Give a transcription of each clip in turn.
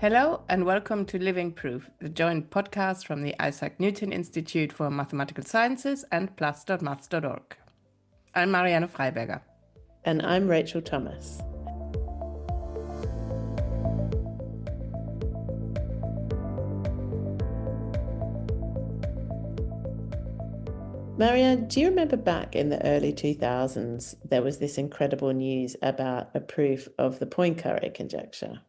Hello and welcome to Living Proof, the joint podcast from the Isaac Newton Institute for Mathematical Sciences and plus.maths.org. I'm Marianne Freiberger. And I'm Rachel Thomas. Marianne, do you remember back in the early 2000s, there was this incredible news about a proof of the Poincare conjecture?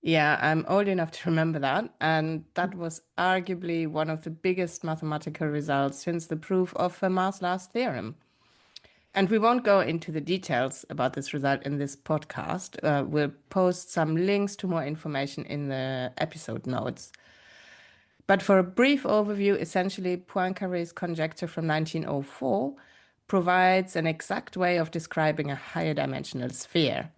Yeah, I'm old enough to remember that, and that was arguably one of the biggest mathematical results since the proof of Fermat's last theorem. And we won't go into the details about this result in this podcast. We'll post some links to more information in the episode notes. But for a brief overview, essentially, Poincaré's conjecture from 1904 provides an exact way of describing a higher dimensional sphere.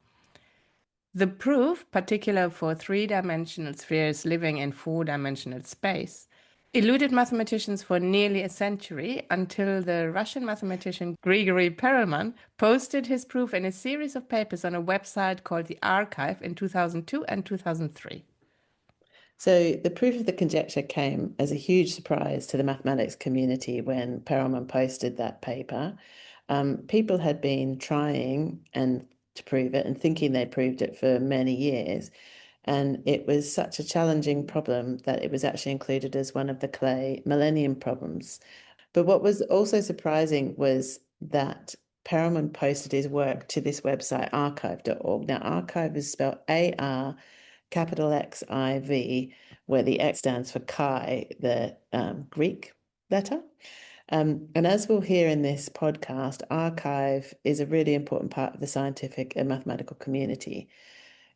The proof, particular for three-dimensional spheres living in four-dimensional space, eluded mathematicians for nearly a century until the Russian mathematician Grigory Perelman posted his proof in a series of papers on a website called the ArXiv in 2002 and 2003. So the proof of the conjecture came as a huge surprise to the mathematics community when Perelman posted that paper. People had been trying to prove it and thinking they proved it for many years. And it was such a challenging problem that it was actually included as one of the Clay Millennium Problems. But what was also surprising was that Perelman posted his work to this website, arXiv.org. Now, arXiv is spelled A-R capital X-I-V, where the X stands for chi, the Greek letter. And as we'll hear in this podcast, arXiv is a really important part of the scientific and mathematical community.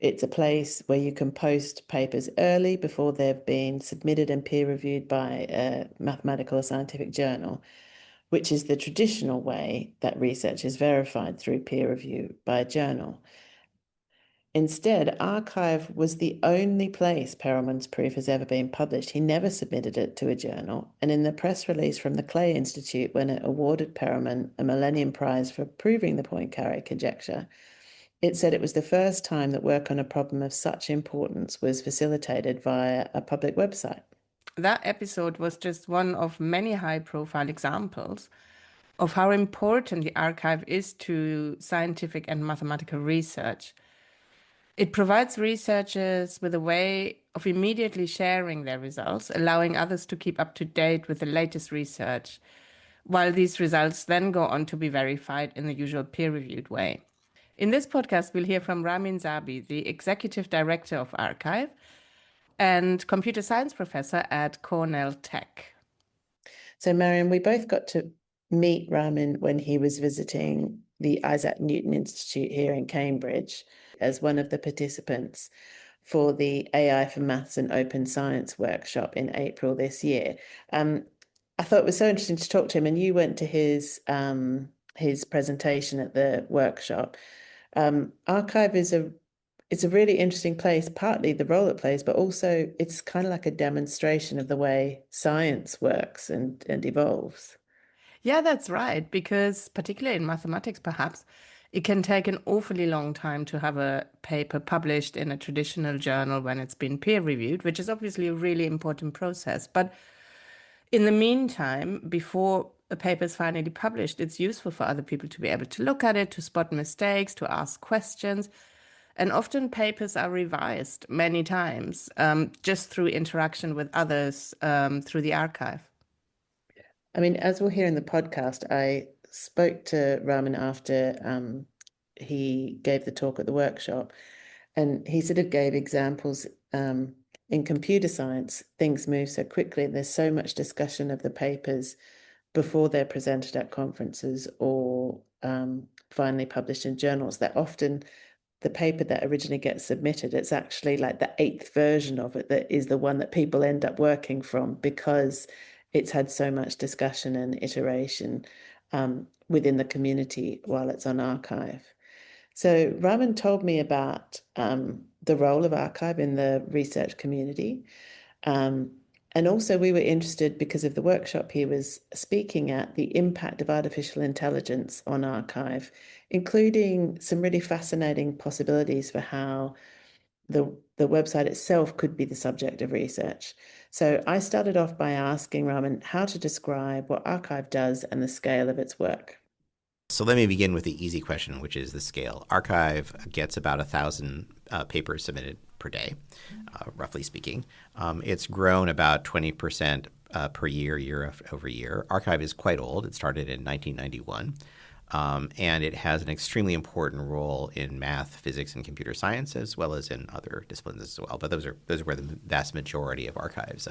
It's a place where you can post papers early before they've been submitted and peer-reviewed by a mathematical or scientific journal, which is the traditional way that research is verified through peer review by a journal. Instead, arXiv was the only place Perelman's proof has ever been published. He never submitted it to a journal. And in the press release from the Clay Institute, when it awarded Perelman a Millennium Prize for proving the Poincare conjecture, it said it was the first time that work on a problem of such importance was facilitated via a public website. That episode was just one of many high-profile examples of how important the arXiv is to scientific and mathematical research. It provides researchers with a way of immediately sharing their results, allowing others to keep up to date with the latest research, while these results then go on to be verified in the usual peer-reviewed way. In this podcast, we'll hear from Ramin Zabih, the executive director of arXiv and computer science professor at Cornell Tech. So, Mariam, we both got to meet Ramin when he was visiting the Isaac Newton Institute here in Cambridge as one of the participants for the AI for Maths and Open Science workshop in April this year. I thought it was so interesting to talk to him, and you went to his presentation at the workshop. arXiv is a really interesting place, partly the role it plays, but also it's kind of like a demonstration of the way science works and evolves. Yeah, that's right, because particularly in mathematics, perhaps, it can take an awfully long time to have a paper published in a traditional journal when it's been peer reviewed, which is obviously a really important process. But in the meantime, before a paper is finally published, it's useful for other people to be able to look at it, to spot mistakes, to ask questions. And often papers are revised many times just through interaction with others through the arXiv. I mean, as we'll hear in the podcast, I spoke to Ramin after he gave the talk at the workshop, and he sort of gave examples. In computer science, things move so quickly. There's so much discussion of the papers before they're presented at conferences or finally published in journals that often the paper that originally gets submitted, it's actually like the eighth version of it that is the one that people end up working from because it's had so much discussion and iteration within the community while it's on arXiv. So Raman told me about the role of arXiv in the research community. And also we were interested because of the workshop he was speaking at, the impact of artificial intelligence on arXiv, including some really fascinating possibilities for how the website itself could be the subject of research. So I started off by asking Ramin how to describe what ArXiv does and the scale of its work. So let me begin with the easy question, which is the scale. ArXiv gets about 1,000 papers submitted per day, roughly speaking. It's grown about 20% per year over year. ArXiv is quite old. It started in 1991. And it has an extremely important role in math, physics, and computer science, as well as in other disciplines as well. But those are where the vast majority of ArXiv's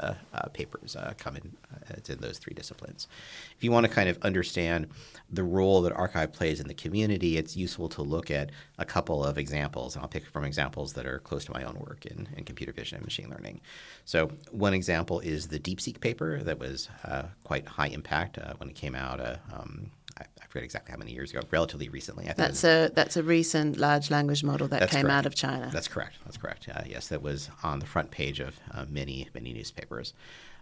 papers come in. It's in those three disciplines. If you want to kind of understand the role that ArXiv plays in the community, it's useful to look at a couple of examples. And I'll pick from examples that are close to my own work in computer vision and machine learning. So one example is the DeepSeek paper that was quite high impact when it came out. I forget exactly how many years ago, relatively recently. I think That's a recent large language model that came out of China. That's correct. Yes, that was on the front page of many newspapers.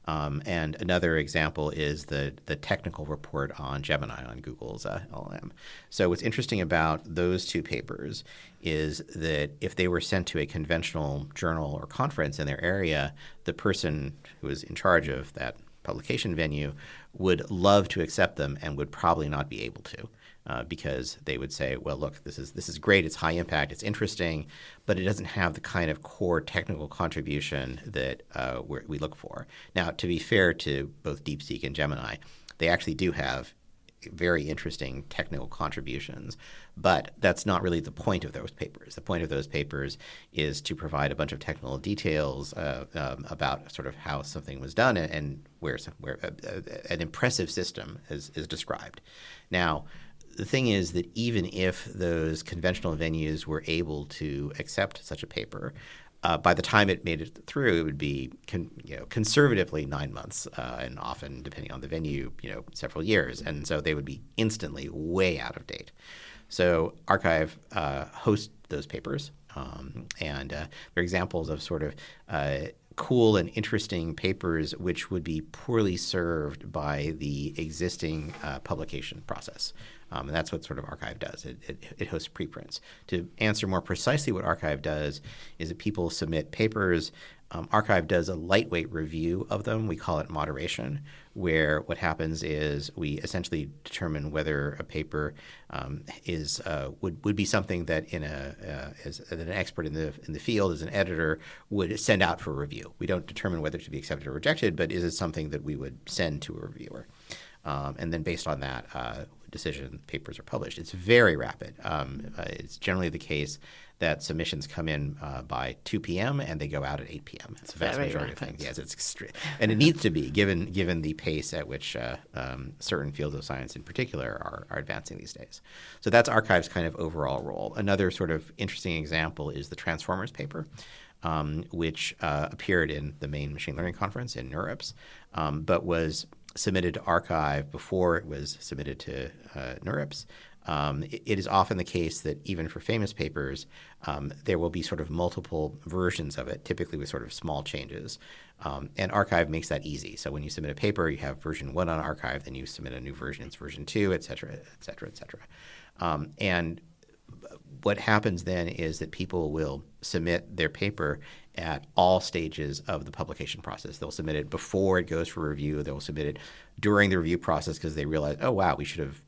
And another example is the technical report on Gemini, on Google's LLM. So what's interesting about those two papers is that if they were sent to a conventional journal or conference in their area, the person who was in charge of that publication venue would love to accept them and would probably not be able to because they would say, well, look, this is great. It's high impact. It's interesting, but it doesn't have the kind of core technical contribution that we look for. Now, to be fair to both DeepSeek and Gemini, they actually do have very interesting technical contributions, but that's not really the point of those papers. The point of those papers is to provide a bunch of technical details about sort of how something was done and where an impressive system is described. Now, the thing is that even if those conventional venues were able to accept such a paper, by the time it made it through, it would be conservatively 9 months, and often, depending on the venue, several years. And so they would be instantly way out of date. So ArXiv hosts those papers, and they're examples of sort of cool and interesting papers which would be poorly served by the existing publication process. And that's what sort of ArXiv does. It hosts preprints. To answer more precisely what ArXiv does is that people submit papers. ArXiv does a lightweight review of them. We call it moderation, where what happens is we essentially determine whether a paper would be something that as an expert in the field, as an editor, would send out for review. We don't determine whether to be accepted or rejected, but is it something that we would send to a reviewer? And then based on that decision, papers are published. It's very rapid. It's generally the case that submissions come in by 2 p.m. and they go out at 8 p.m. It's the vast majority of things. Yes, it's extreme. And it needs to be, given the pace at which certain fields of science in particular are advancing these days. So that's ArXiv's kind of overall role. Another sort of interesting example is the Transformers paper, which appeared in the main machine learning conference in NeurIPS, but was submitted to ArXiv before it was submitted to NeurIPS. It is often the case that even for famous papers, there will be sort of multiple versions of it, typically with sort of small changes. And ArXiv makes that easy. So when you submit a paper, you have version 1 on ArXiv, then you submit a new version, it's version 2, et cetera, et cetera, et cetera. And what happens then is that people will submit their paper at all stages of the publication process. They'll submit it before it goes for review. They'll submit it during the review process because they realize, oh, wow, we should have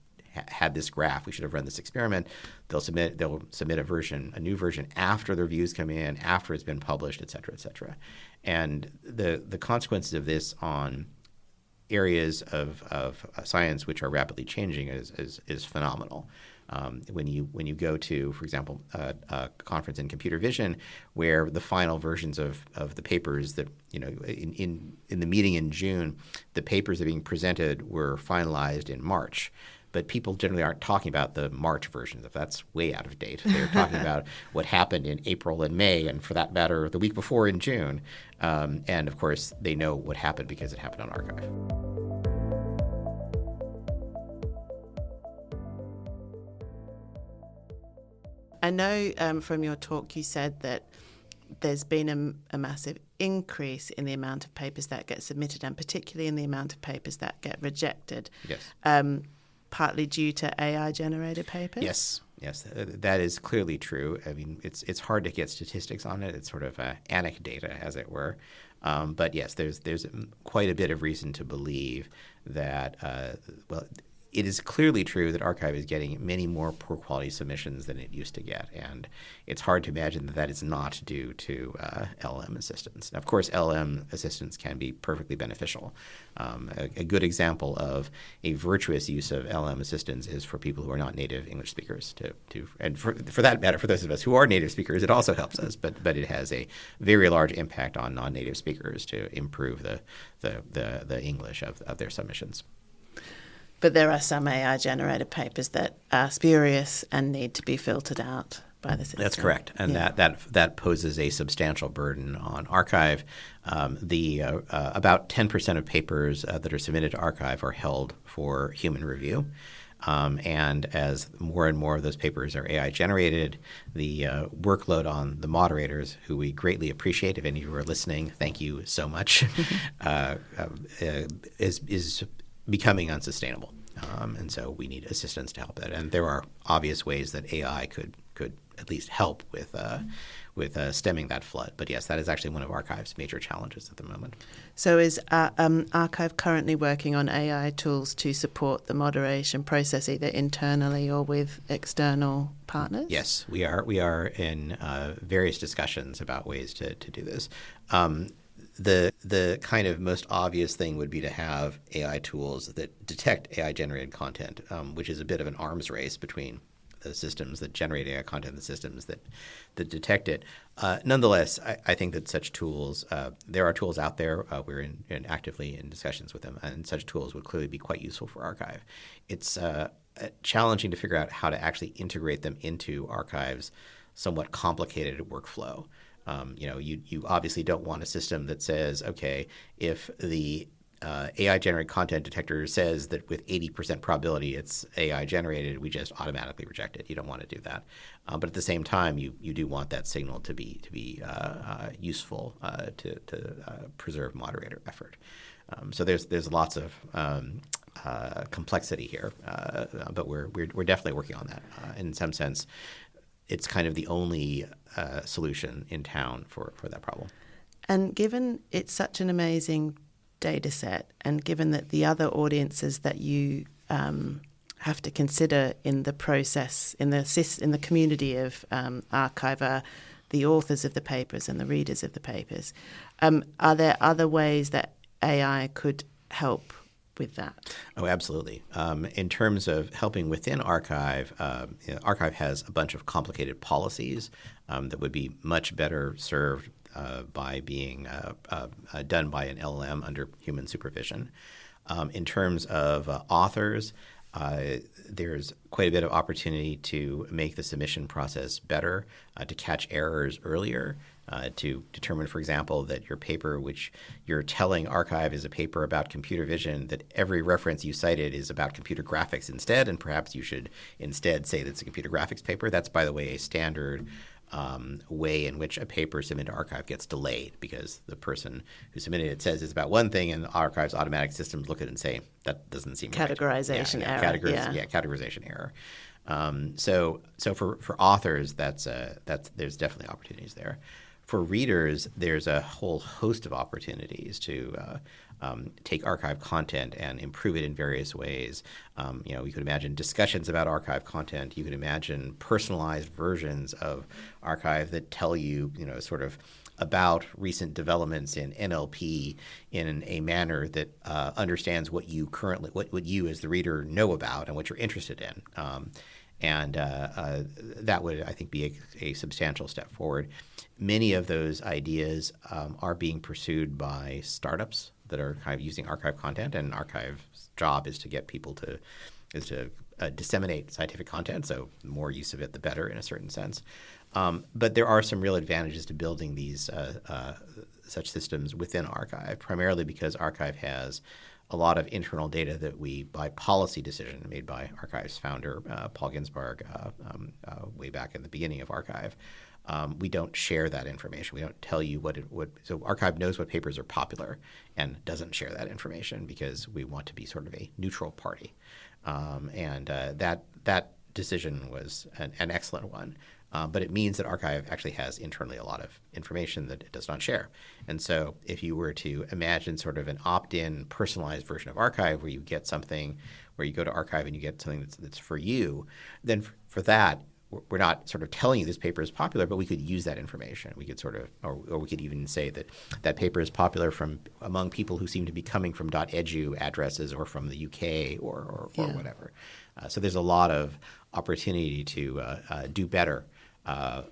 had this graph. We should have run this experiment. They'll submit a new version after the reviews come in, after it's been published, et cetera, et cetera. And the consequences of this on areas of science which are rapidly changing is phenomenal. When you go to, for example, a conference in computer vision, where the final versions of the papers that in the meeting in June, the papers that are being presented were finalized in March. But people generally aren't talking about the March versions. If that's way out of date, they're talking about what happened in April and May, and for that matter, the week before in June. And of course, they know what happened because it happened on ArXiv. I know from your talk you said that there's been a massive increase in the amount of papers that get submitted, and particularly in the amount of papers that get rejected. Yes. partly due to AI-generated papers? Yes, that is clearly true. I mean, it's hard to get statistics on it. It's sort of anecdata, as it were. But yes, there's quite a bit of reason to believe that, it is clearly true that ArXiv is getting many more poor quality submissions than it used to get, and it's hard to imagine that that is not due to LLM assistance. Now, of course, LLM assistance can be perfectly beneficial. A good example of a virtuous use of LLM assistance is for people who are not native English speakers. And for that matter, for those of us who are native speakers, it also helps us. But it has a very large impact on non-native speakers to improve the English of their submissions. But there are some AI-generated papers that are spurious and need to be filtered out by the system. That's correct, and that poses a substantial burden on ArXiv. About 10% of papers that are submitted to ArXiv are held for human review. And as more and more of those papers are AI-generated, the workload on the moderators, who we greatly appreciate, if any of you are listening, thank you so much, is becoming unsustainable. And so we need assistance to help that. And there are obvious ways that AI could at least help with stemming that flood. But yes, that is actually one of ArXiv's major challenges at the moment. So is ArXiv currently working on AI tools to support the moderation process, either internally or with external partners? Yes, we are in various discussions about ways to do this. The kind of most obvious thing would be to have AI tools that detect AI-generated content, which is a bit of an arms race between the systems that generate AI content and the systems that detect it. Nonetheless, I think that such tools, there are tools out there. We're actively in discussions with them, and such tools would clearly be quite useful for ArXiv. It's challenging to figure out how to actually integrate them into ArXiv's somewhat complicated workflow. You obviously don't want a system that says, okay, if the AI-generated content detector says that with 80% probability it's AI-generated, we just automatically reject it. You don't want to do that. But at the same time, you do want that signal to be useful to preserve moderator effort. So there's lots of complexity here, but we're definitely working on that. In some sense, it's kind of the only solution in town for that problem. And given it's such an amazing data set, and given that the other audiences that you have to consider in the process, in the community of ArXiv are the authors of the papers and the readers of the papers, are there other ways that AI could help with that? Oh, absolutely. In terms of helping within ArXiv, ArXiv has a bunch of complicated policies that would be much better served by being done by an LLM under human supervision. In terms of authors, there's quite a bit of opportunity to make the submission process better, to catch errors earlier, to determine, for example, that your paper, which you're telling ArXiv is a paper about computer vision, that every reference you cited is about computer graphics instead, and perhaps you should instead say that it's a computer graphics paper. That's, by the way, a standard way in which a paper submitted to ArXiv gets delayed, because the person who submitted it says it's about one thing, and ArXiv's automatic systems look at it and say, that doesn't seem categorization right. error. Categorization error. So for authors, there's definitely opportunities there. For readers, there's a whole host of opportunities to take ArXiv content and improve it in various ways. You could imagine discussions about ArXiv content. You could imagine personalized versions of ArXiv that tell you, sort of about recent developments in NLP in a manner that understands what you as the reader know about and what you're interested in. And that would, I think, be a substantial step forward. Many of those ideas are being pursued by startups that are kind of using ArXiv content, and ArXiv's job is to get people to disseminate scientific content. So the more use of it, the better, in a certain sense. But there are some real advantages to building these such systems within ArXiv, primarily because ArXiv has a lot of internal data that we, by policy decision made by ArXiv's founder, Paul Ginsberg, way back in the beginning of ArXiv, we don't share that information. We don't tell you so ArXiv knows what papers are popular and doesn't share that information because we want to be sort of a neutral party. That decision was an excellent one. But it means that ArXiv actually has internally a lot of information that it does not share. And so if you were to imagine sort of an opt-in personalized version of ArXiv where you get something, where you go to ArXiv and you get something that's for you, then for that, we're not sort of telling you this paper is popular, but we could use that information. We could sort of, or we could even say that that paper is popular among people who seem to be coming from .edu addresses or from the UK or whatever. So there's a lot of opportunity to do better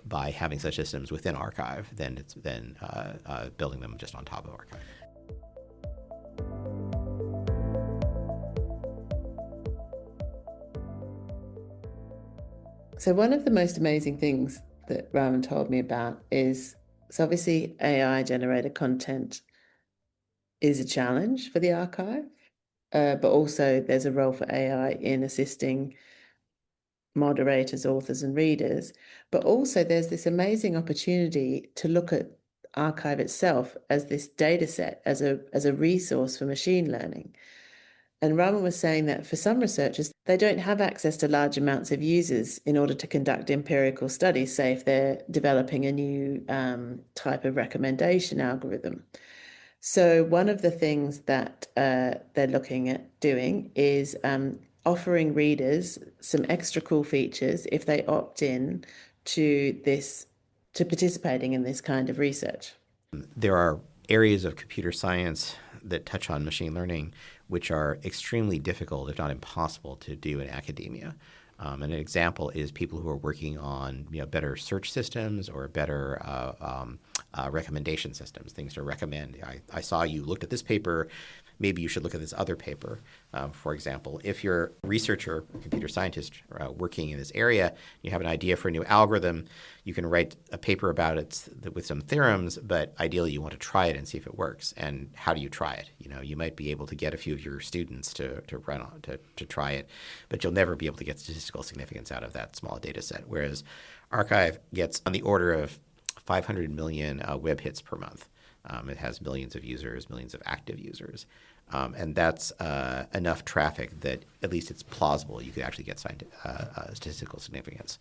by having such systems within ArXiv than building them just on top of ArXiv. So one of the most amazing things that Ramin told me about is, so obviously AI generated content is a challenge for the archive, but also there's a role for AI in assisting moderators, authors, and readers. But also there's this amazing opportunity to look at ArXiv itself as this data set, as a resource for machine learning. And Raman was saying that for some researchers, they don't have access to large amounts of users in order to conduct empirical studies, say if they're developing a new type of recommendation algorithm. So one of the things that they're looking at doing is offering readers some extra cool features if they opt in to participating in this kind of research. There are areas of computer science that touch on machine learning which are extremely difficult, if not impossible, to do in academia. An example is people who are working on better search systems or better recommendation systems, things to recommend. I saw you looked at this paper. Maybe you should look at this other paper. For example, if you're a researcher, a computer scientist working in this area, you have an idea for a new algorithm, you can write a paper about it with some theorems, but ideally you want to try it and see if it works. And how do you try it? You might be able to get a few of your students to run on to try it, but you'll never be able to get statistical significance out of that small data set. Whereas ArXiv gets on the order of 500 million web hits per month. It has millions of users, millions of active users. And that's enough traffic that at least it's plausible you could actually get statistical significance.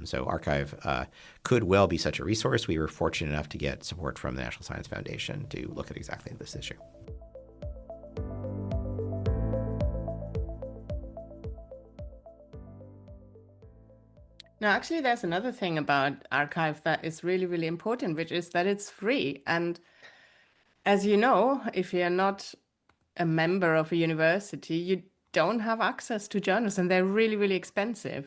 So ArXiv could well be such a resource. We were fortunate enough to get support from the National Science Foundation to look at exactly this issue. Now, actually, there's another thing about ArXiv that is really, really important, which is that it's free. And as you know, if you're not a member of a university, you don't have access to journals, and they're really, really expensive.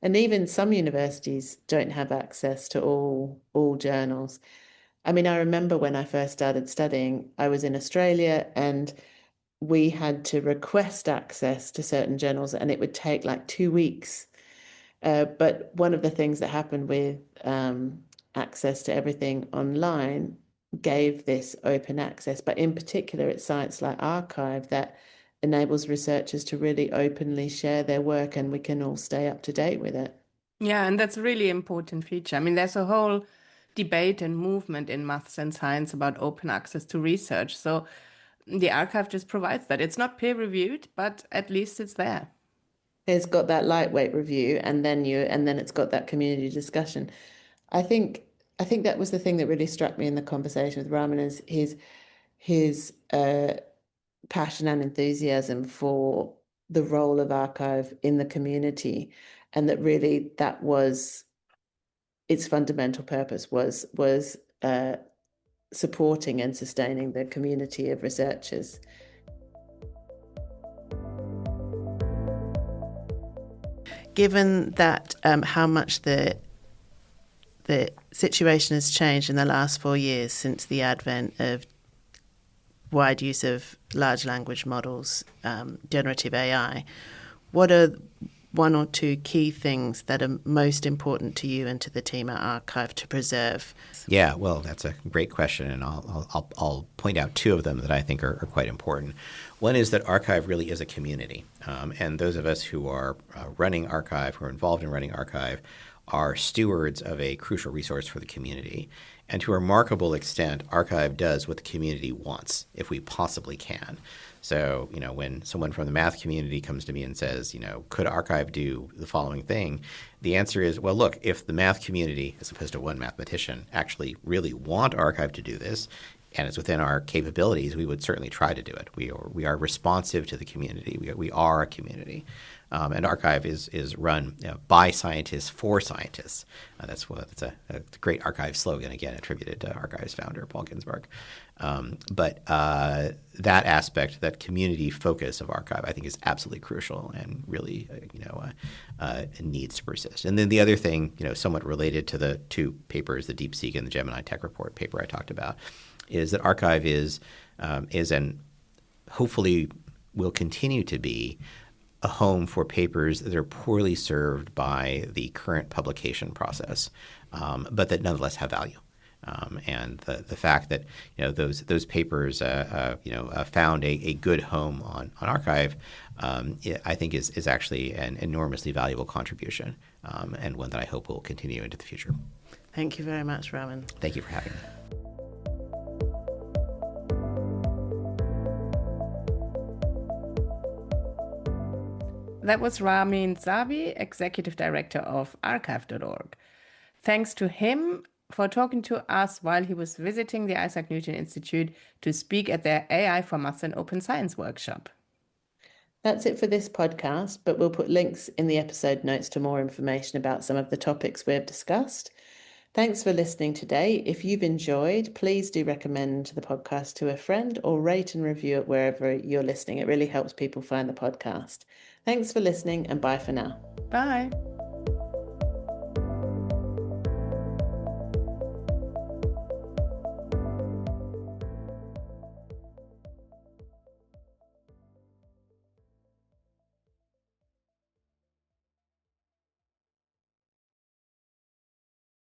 And even some universities don't have access to all journals. I mean, I remember when I first started studying, I was in Australia and we had to request access to certain journals, and it would take like 2 weeks. But one of the things that happened with access to everything online gave this open access, but in particular it's sites like ArXiv that enables researchers to really openly share their work, and we can all stay up to date with it. Yeah, and that's a really important feature. I mean, there's a whole debate and movement in maths and science about open access to research. So the ArXiv just provides that. It's not peer-reviewed, but at least it's there. It's got that lightweight review, and then it's got that community discussion. I think that was the thing that really struck me in the conversation with Ramin, is his passion and enthusiasm for the role of ArXiv in the community, and that really that was its fundamental purpose was supporting and sustaining the community of researchers. Given that how much the situation has changed in the last 4 years since the advent of wide use of large language models, generative AI, what are one or two key things that are most important to you and to the team at ArXiv to preserve? Yeah, well, that's a great question, and I'll point out two of them that I think are quite important. One is that ArXiv really is a community, and those of us who are running ArXiv, who are involved in running ArXiv, are stewards of a crucial resource for the community. And to a remarkable extent, ArXiv does what the community wants, if we possibly can. So, when someone from the math community comes to me and says, could ArXiv do the following thing? The answer is, well, look, if the math community, as opposed to one mathematician, actually really want ArXiv to do this, and it's within our capabilities, we would certainly try to do it. We are responsive to the community. We are a community. And ArXiv is run by scientists for scientists. That's a great ArXiv slogan, again, attributed to ArXiv's founder, Paul Ginsberg. But that aspect, that community focus of ArXiv, I think is absolutely crucial and really, needs to persist. And then the other thing, somewhat related to the two papers, the DeepSeek and the Gemini Tech Report paper I talked about, is that ArXiv is and hopefully will continue to be a home for papers that are poorly served by the current publication process, but that nonetheless have value. And the fact that those papers found a good home on ArXiv, I think is actually an enormously valuable contribution, and one that I hope will continue into the future. Thank you very much, Ramin. Thank you for having me. That was Ramin Zabih, Executive Director of arXiv.org. Thanks to him for talking to us while he was visiting the Isaac Newton Institute to speak at their AI for Maths and Open Science workshop. That's it for this podcast, but we'll put links in the episode notes to more information about some of the topics we've discussed. Thanks for listening today. If you've enjoyed, please do recommend the podcast to a friend or rate and review it wherever you're listening. It really helps people find the podcast. Thanks for listening, and bye for now. Bye.